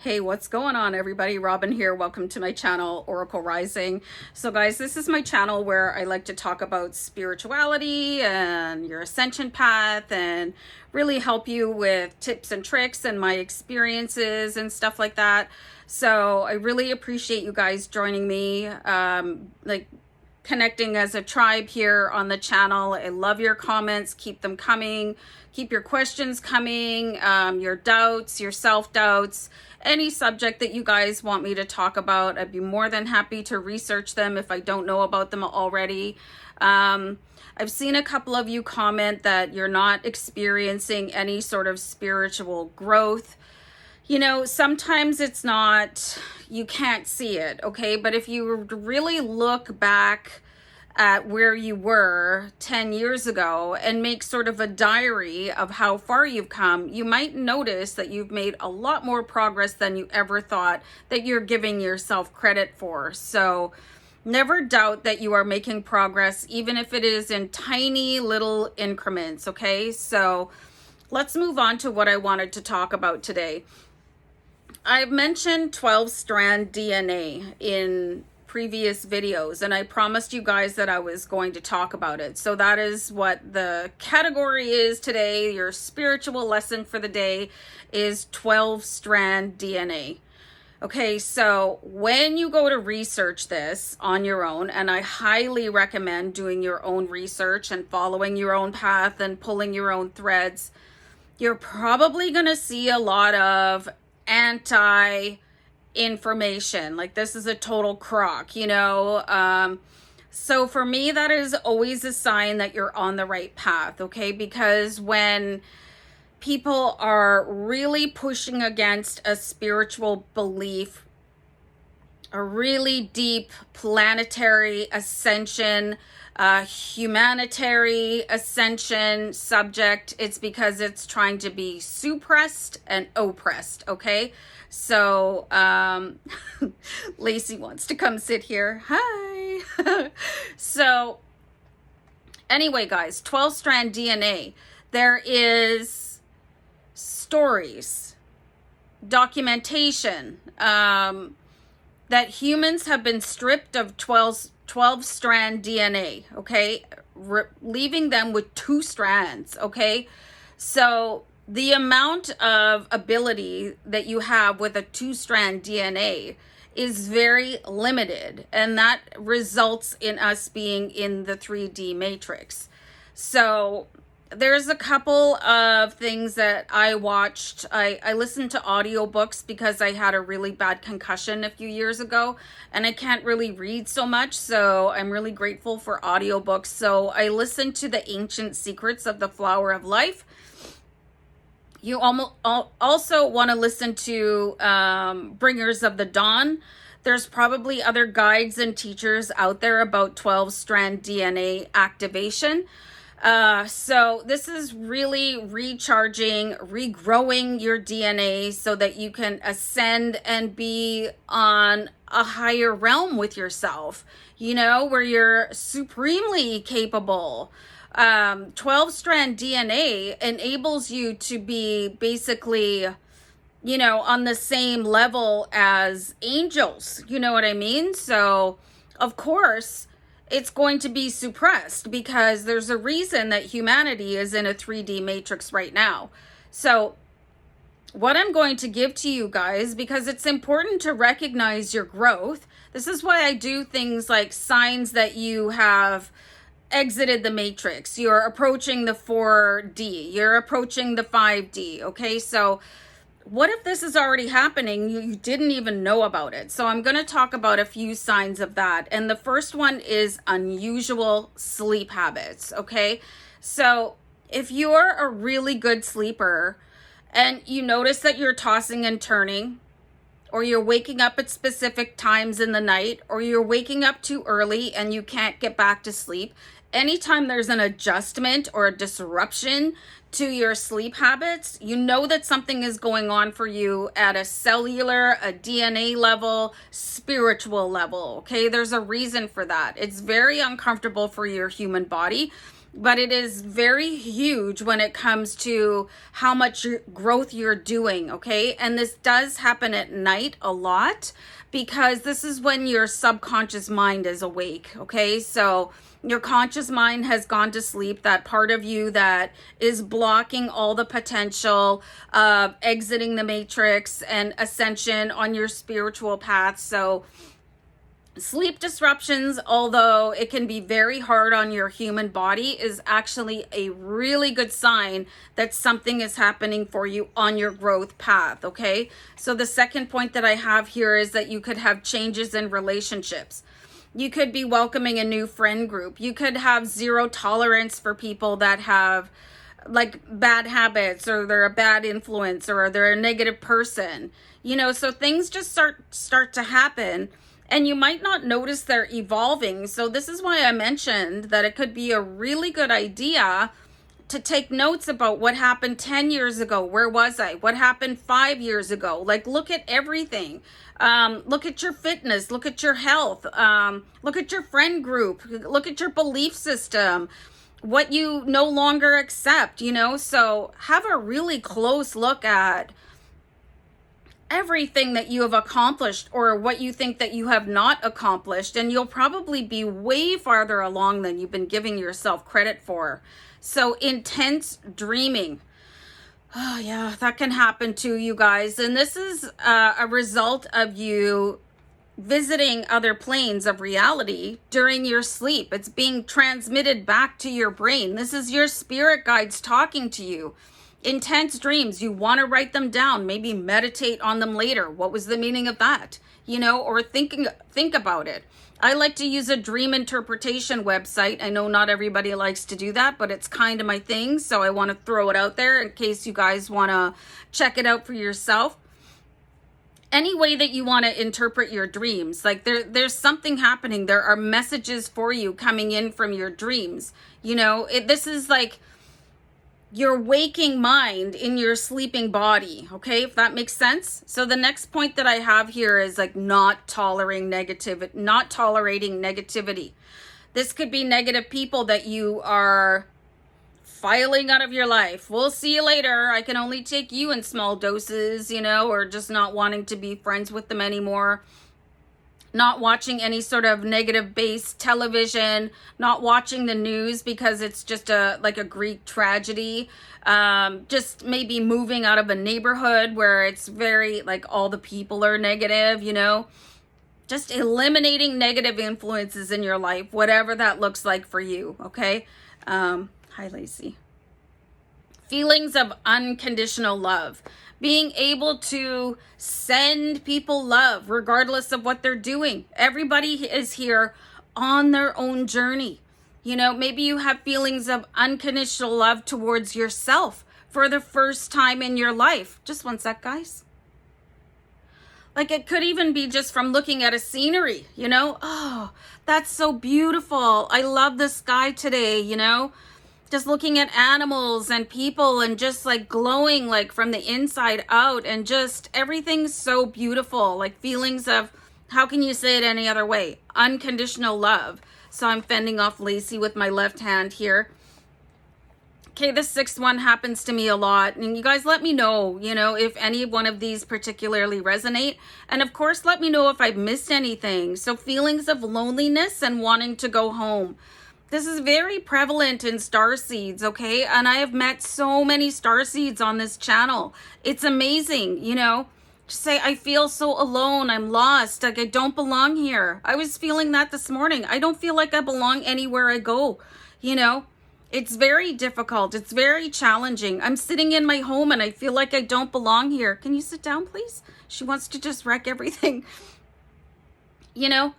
Hey, what's going on, everybody? Robin here. Welcome to my channel, Oracle Rising. So guys, this is my channel where I like to talk about spirituality and your ascension path and really help you with tips and tricks and my experiences and stuff like that. So I really appreciate you guys joining me, connecting as a tribe here on the channel. I love your comments. Keep them coming. Keep your questions coming, your doubts, your self-doubts, any subject that you guys want me to talk about. I'd be more than happy to research them if I don't know about them already. I've seen a couple of you comment that you're not experiencing any sort of spiritual growth. You know, sometimes it's not, you can't see it, okay? But if you really look back at where you were 10 years ago and make sort of a diary of how far you've come, you might notice that you've made a lot more progress than you ever thought that you're giving yourself credit for. So never doubt that you are making progress, even if it is in tiny little increments, okay? So let's move on to what I wanted to talk about today. I've mentioned 12-strand DNA in previous videos, and I promised you guys that I was going to talk about it. So that is what the category is today. Your spiritual lesson for the day is 12-strand DNA. Okay, so when you go to research this on your own, and I highly recommend doing your own research and following your own path and pulling your own threads, you're probably going to see a lot of anti-information, like this is a total crock, you know. So for me, that is always a sign that you're on the right path, okay? Because when people are really pushing against a spiritual belief, a really deep planetary ascension, humanitarian ascension subject, it's because it's trying to be suppressed and oppressed, okay? So Lacey wants to come sit here. Hi. So anyway, guys, 12-strand DNA, there is stories, documentation, that humans have been stripped of 12-strand DNA, okay? Leaving them with 2 strands, okay? So the amount of ability that you have with a 2-strand DNA is very limited, and that results in us being in the 3D matrix. So there's a couple of things that I watched. I listened to audiobooks because I had a really bad concussion a few years ago and I can't really read so much, so I'm really grateful for audiobooks. So I listened to The Ancient Secrets of the Flower of Life. You also want to listen to Bringers of the Dawn. There's probably other guides and teachers out there about 12-strand DNA activation. So this is really recharging, regrowing your DNA so that you can ascend and be on a higher realm with yourself, you know, where you're supremely capable. 12-strand DNA enables you to be basically, you know, on the same level as angels, you know what I mean? So of course it's going to be suppressed because there's a reason that humanity is in a 3D matrix right now. So what I'm going to give to you guys, because it's important to recognize your growth. This is why I do things like signs that you have exited the matrix. You're approaching the 4D. You're approaching the 5D. Okay, so what if this is already happening? You didn't even know about it. So I'm going to talk about a few signs of that. And the first one is unusual sleep habits. Okay, so if you're a really good sleeper and you notice that you're tossing and turning, or you're waking up at specific times in the night, or you're waking up too early and you can't get back to sleep, anytime there's an adjustment or a disruption to your sleep habits, you know that something is going on for you at a cellular, a DNA level, spiritual level, okay? There's a reason for that. It's very uncomfortable for your human body. but it is very huge when it comes to how much growth you're doing, okay? And this does happen at night a lot because this is when your subconscious mind is awake, okay? So your conscious mind has gone to sleep, that part of you that is blocking all the potential of exiting the matrix and ascension on your spiritual path. So sleep disruptions, although it can be very hard on your human body, is actually a really good sign that something is happening for you on your growth path, okay? So the second point that I have here is that you could have changes in relationships. You could be welcoming a new friend group. You could have zero tolerance for people that have like bad habits, or they're a bad influence, or they're a negative person. You know, so things just start to happen, and you might not notice they're evolving. So this is why I mentioned that it could be a really good idea to take notes about what happened 10 years ago. Where was I? What happened 5 years ago? Like, look at everything. Look at your fitness. Look at your health. Look at your friend group. Look at your belief system. What you no longer accept, you know? So have a really close look at everything that you have accomplished, or what you think that you have not accomplished, and you'll probably be way farther along than you've been giving yourself credit for. So intense dreaming. Oh yeah, that can happen too, you guys. And this is a result of you visiting other planes of reality during your sleep. It's being transmitted back to your brain. This is your spirit guides talking to you. Intense dreams, you want to write them down, maybe meditate on them later. What was the meaning of that? You know, or think about it. I like to use a dream interpretation website. I know not everybody likes to do that, but it's kind of my thing, so I want to throw it out there in case you guys want to check it out for yourself. Any way that you want to interpret your dreams, like there's something happening. There are messages for you coming in from your dreams. You know, this is like your waking mind in your sleeping body, okay, if that makes sense. So the next point that I have here is like not tolerating negativity. This could be negative people that you are filing out of your life. We'll see you later. I can only take you in small doses, you know, or just not wanting to be friends with them anymore. Not watching any sort of negative based television, not watching the news because it's just like a Greek tragedy. Just maybe moving out of a neighborhood where it's very like all the people are negative, you know. Just eliminating negative influences in your life, whatever that looks like for you, okay? Hi, Lacey. Feelings of unconditional love. Being able to send people love regardless of what they're doing. Everybody is here on their own journey. You know, maybe you have feelings of unconditional love towards yourself for the first time in your life. Just one sec, guys. Like, it could even be just from looking at a scenery, you know? Oh, that's so beautiful. I love the sky today, you know? Just looking at animals and people and just like glowing like from the inside out, and just everything's so beautiful. Like feelings of, how can you say it any other way? Unconditional love. So I'm fending off Lacey with my left hand here. Okay, the sixth one happens to me a lot. And you guys let me know, you know, if any one of these particularly resonate. And of course, let me know if I've missed anything. So feelings of loneliness and wanting to go home. This is very prevalent in starseeds, okay? And I have met so many starseeds on this channel. It's amazing, you know? Just say, I feel so alone. I'm lost. Like, I don't belong here. I was feeling that this morning. I don't feel like I belong anywhere I go, you know? It's very difficult. It's very challenging. I'm sitting in my home and I feel like I don't belong here. Can you sit down, please? She wants to just wreck everything. You know?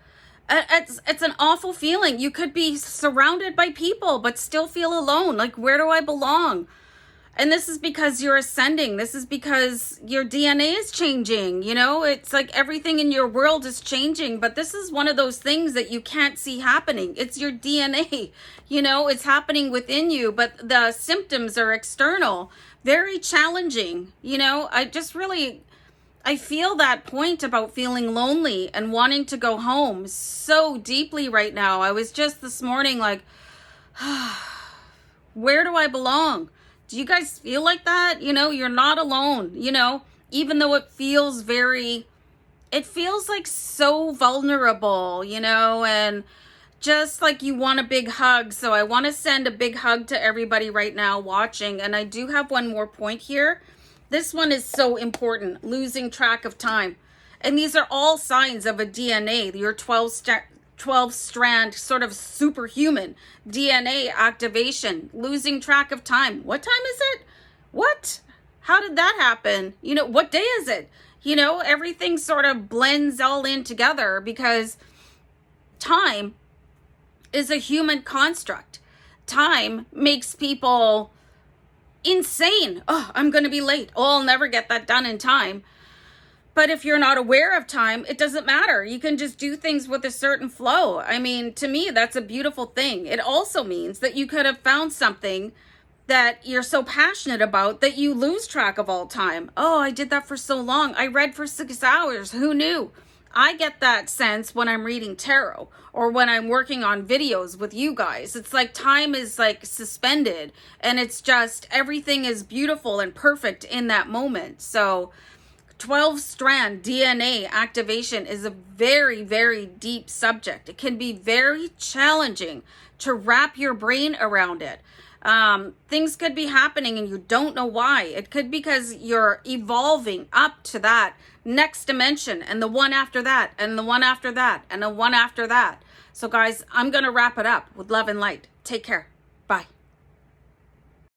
It's an awful feeling. You could be surrounded by people but still feel alone. Like, where do I belong? And this is because you're ascending. This is because your DNA is changing. You know, it's like everything in your world is changing. But this is one of those things that you can't see happening. It's your DNA. You know, it's happening within you, but the symptoms are external. Very challenging. You know, I feel that point about feeling lonely and wanting to go home so deeply right now. I was just this morning like, Where do I belong? Do you guys feel like that? You know, you're not alone, you know, even though it feels like so vulnerable, you know, and just like you want a big hug. So I want to send a big hug to everybody right now watching. And I do have one more point here. This one is so important, losing track of time. And these are all signs of a DNA, your 12 strand sort of superhuman DNA activation, losing track of time. What time is it? What? How did that happen? You know, what day is it? You know, everything sort of blends all in together because time is a human construct. Time makes people insane. Oh, I'm going to be late. Oh, I'll never get that done in time. But if you're not aware of time, it doesn't matter. You can just do things with a certain flow. I mean, to me, that's a beautiful thing. It also means that you could have found something that you're so passionate about that you lose track of all time. Oh, I did that for so long. I read for 6 hours. Who knew? I get that sense when I'm reading tarot or when I'm working on videos with you guys. It's like time is like suspended and it's just everything is beautiful and perfect in that moment. So 12 strand DNA activation is a very, very deep subject. It can be very challenging to wrap your brain around it. Things could be happening and you don't know why. It could be because you're evolving up to that next dimension and the one after that and the one after that and the one after that. So guys, I'm going to wrap it up with love and light. Take care. Bye.